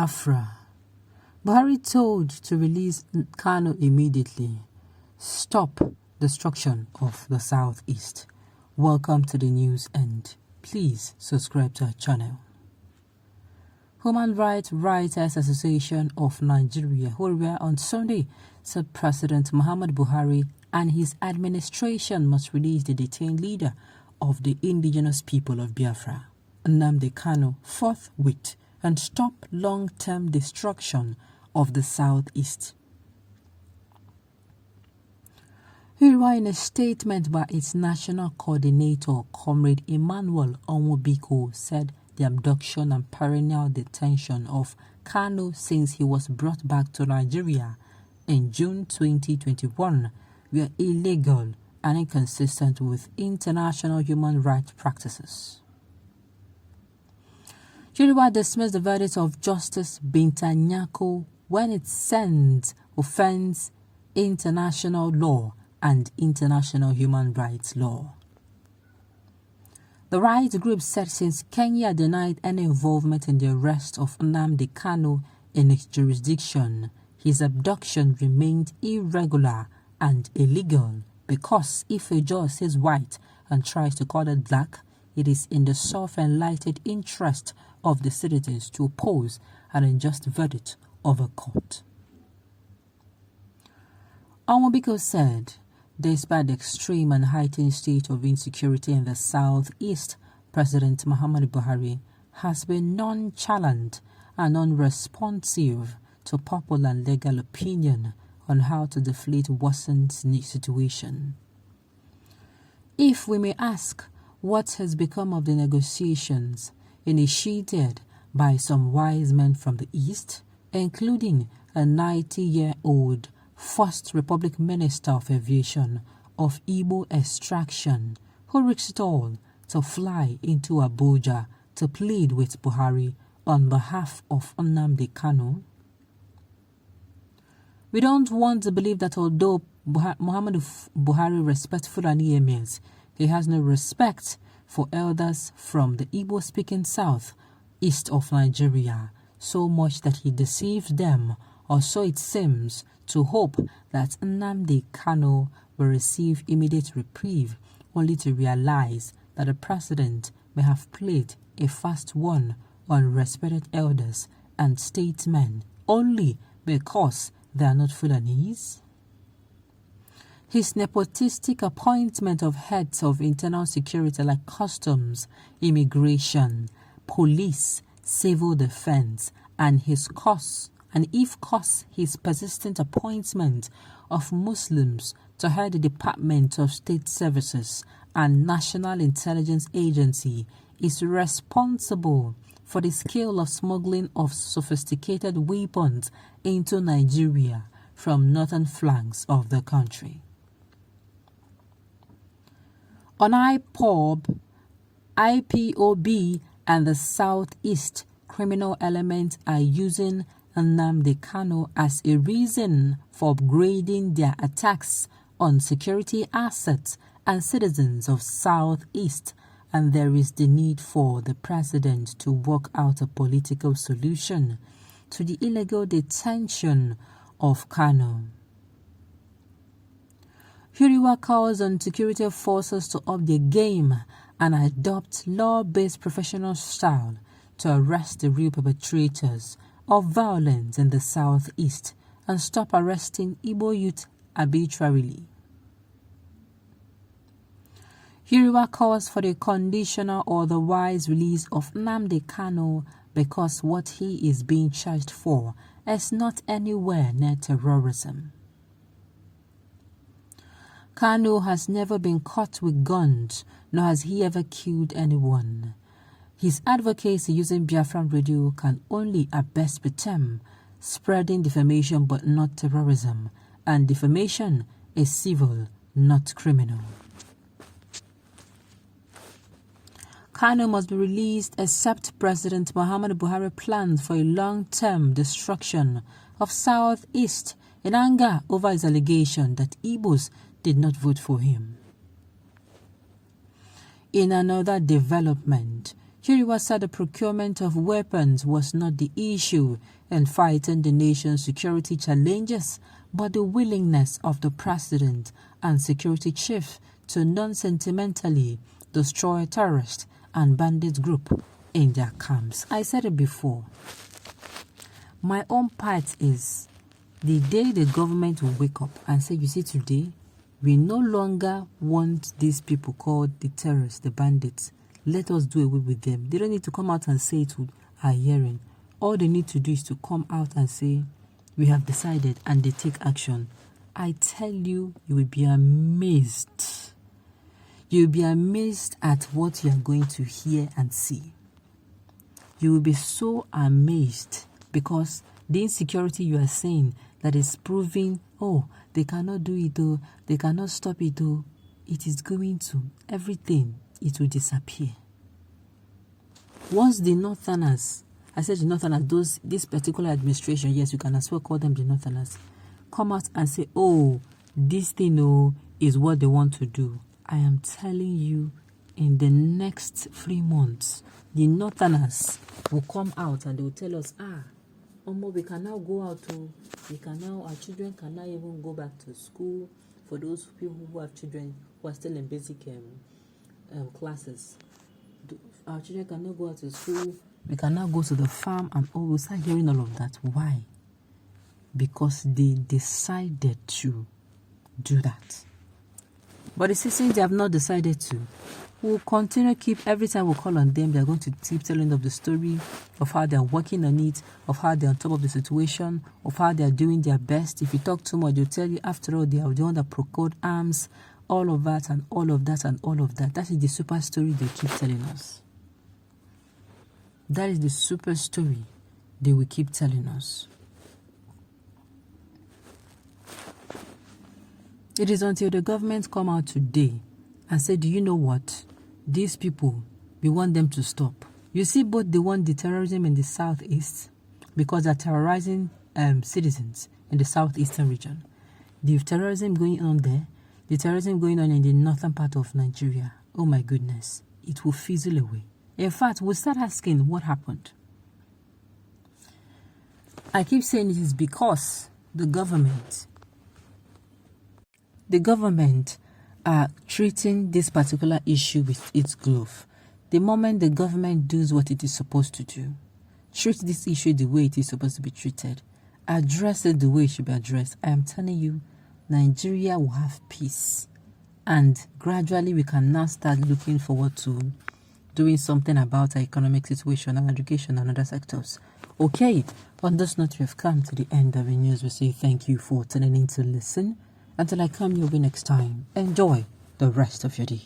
Biafra. Buhari told to release Kanu immediately. Stop destruction of the southeast. Welcome to the news and please subscribe to our channel. Human Rights Writers Association of Nigeria, who were on Sunday, said President Muhammadu Buhari and his administration must release the detained leader of the indigenous people of Biafra, Nnamdi Kanu, forthwith and stop long-term destruction of the southeast. Hiriwa, in a statement by its national coordinator, Comrade Emmanuel Onwubiko, said the abduction and perennial detention of Kanu since he was brought back to Nigeria in June 2021 were illegal and inconsistent with international human rights practices. Hiriwa dismissed the verdict of Justice Binta Nyako when it offends international law and international human rights law. The rights group said since Kenya denied any involvement in the arrest of Nnamdi Kanu in its jurisdiction, his abduction remained irregular and illegal because if a judge says white and tries to call it black, it is in the self-enlightened interest of the citizens to oppose an unjust verdict of a court. Onwubiko said, despite the extreme and heightened state of insecurity in the southeast, President Muhammadu Buhari has been nonchalant and unresponsive to popular and legal opinion on how to deflate worsened situation. If we may ask, what has become of the negotiations initiated by some wise men from the east, including a 90-year-old First Republic Minister of Aviation of Igbo extraction, who risked it all to fly into Abuja to plead with Buhari on behalf of Nnamdi Kanu? We don't want to believe that although Muhammadu Buhari respects Fulani emirs, he has no respect for elders from the Igbo-speaking south, east of Nigeria, so much that he deceives them, or so it seems, to hope that Nnamdi Kanu will receive immediate reprieve, only to realize that the president may have played a fast one on respected elders and statesmen only because they are not Fulanese. His nepotistic appointment of heads of internal security like customs, immigration, police, civil defense, and his persistent appointment of Muslims to head the Department of State Services and National Intelligence Agency is responsible for the scale of smuggling of sophisticated weapons into Nigeria from northern flanks of the country. On IPOB, and the southeast, criminal elements are using Nnamdi Kanu as a reason for upgrading their attacks on security assets and citizens of southeast, and there is the need for the president to work out a political solution to the illegal detention of Kanu. Hiriwa calls on security forces to up their game and adopt law-based professional style to arrest the real perpetrators of violence in the southeast and stop arresting Igbo youth arbitrarily. Hiriwa calls for the conditional or otherwise release of Nnamdi Kanu because what he is being charged for is not anywhere near terrorism. Kanu has never been caught with guns, nor has he ever killed anyone. His advocacy using Biafran radio can only at best be termed spreading defamation but not terrorism, and defamation is civil, not criminal. Kanu must be released except President Muhammadu Buhari plans for a long-term destruction of Southeast in anger over his allegation that Igbos did not vote for him. In another development, Chiriwa said the procurement of weapons was not the issue in fighting the nation's security challenges, but the willingness of the president and security chief to non-sentimentally destroy terrorist and bandit group in their camps. I said it before. My own part is the day the government will wake up and say, you see, today, we no longer want these people called the terrorists, the bandits. Let us do away with them. They don't need to come out and say it to our hearing. All they need to do is to come out and say, we have decided, and they take action. I tell you, you will be amazed. You'll be amazed at what you are going to hear and see. You will be so amazed because the insecurity you are saying that is proving, oh, they cannot do it, oh, they cannot stop it, oh, it is going to, everything, it will disappear. Once the Northerners, I said the Northerners, this particular administration, yes, you can as well call them the Northerners, come out and say, oh, this thing, oh, is what they want to do. I am telling you, in the next 3 months, the Northerners will come out and they will tell us, we can now go out to, our children can now even go back to school. For those people who have children who are still in basic classes, our children cannot go out to school. We can now go to the farm, and we'll start hearing all of that. Why? Because they decided to do that. But the since they have not decided to, we'll continue to keep, every time we call on them, they're going to keep telling of the story of how they're working on it, of how they're on top of the situation, of how they're doing their best. If you talk too much, they'll tell you, after all, they are the one that procured arms, all of that and all of that and all of that. That is the super story they keep telling us. That is the super story they will keep telling us. It is until the government come out today and say, do you know what? These people, we want them to stop. You see, both they want the terrorism in the southeast because they're terrorizing citizens in the southeastern region. The terrorism going on there, the terrorism going on in the northern part of Nigeria. Oh my goodness, it will fizzle away. In fact, we'll start asking what happened. I keep saying it is because the government are treating this particular issue with its glove. The moment the government does what it is supposed to do, treat this issue the way it is supposed to be treated, address it the way it should be addressed, I am telling you, Nigeria will have peace. And gradually we can now start looking forward to doing something about our economic situation and education and other sectors. Okay, on this note, we have come to the end of the news. We say thank you for tuning in to listen. Until I come your way next time, enjoy the rest of your day.